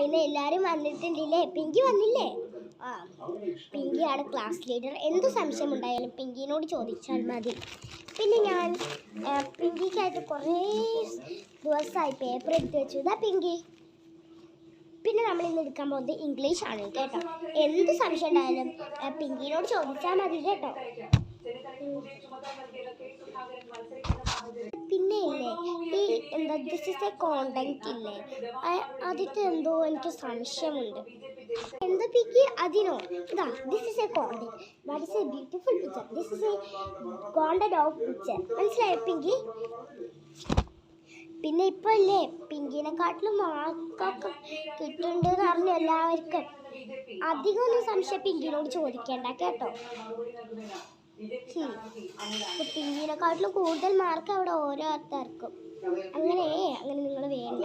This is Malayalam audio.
ഇന്ന് എല്ലാരും വന്നിട്ടുണ്ടല്ലേ? പിങ്കി വന്നില്ലേ? ആ, പിങ്കിയാണ് ക്ലാസ് ലീഡർ. എന്ത് സംശയം ഉണ്ടായാലും പിങ്കിനോട് ചോദിച്ചാൽ മതി. പിന്നെ ഞാൻ പിങ്കിക്കായിട്ട് കുറേ ദിവസമായി പേപ്പർ എടുത്ത് വെച്ചു. ഇതാ പിങ്കി. പിന്നെ നമ്മൾ ഇന്ന് എടുക്കാൻ പോകുന്നത് ഇംഗ്ലീഷ് ആണ് കേട്ടോ. എന്ത് സംശയം ഉണ്ടായാലും പിങ്കിനോട് ചോദിച്ചാൽ മതി കേട്ടോ. പിന്നെ ഇല്ലേ, ദിസ് ഇസ് എ കോണ്ടന്റ് ഇല്ലേ, അതിട്ട് എന്തോ എനിക്ക് സംശയമുണ്ട്. എന്താ പിങ്കി അതിനോ? ഇതാ, this is A content. What is A beautiful picture. This is A content of picture. മനസ്സിലായോ പിങ്കി? പിന്നെ ഇപ്പൊ അല്ലേ പിങ്കിനെക്കാട്ടിലും മാർക്കൊക്കെ കിട്ടുന്നുണ്ടെന്ന് അറിഞ്ഞു എല്ലാവർക്കും. അധികം ഒന്നും സംശയം പിങ്കിനോട് ചോദിക്കേണ്ട കേട്ടോ. പിങ്കിനെക്കാട്ടിലും കൂടുതൽ മാർക്ക് അവിടെ ഓരോരുത്തർക്കും. അങ്ങനെ നിങ്ങൾ വേണ്ട.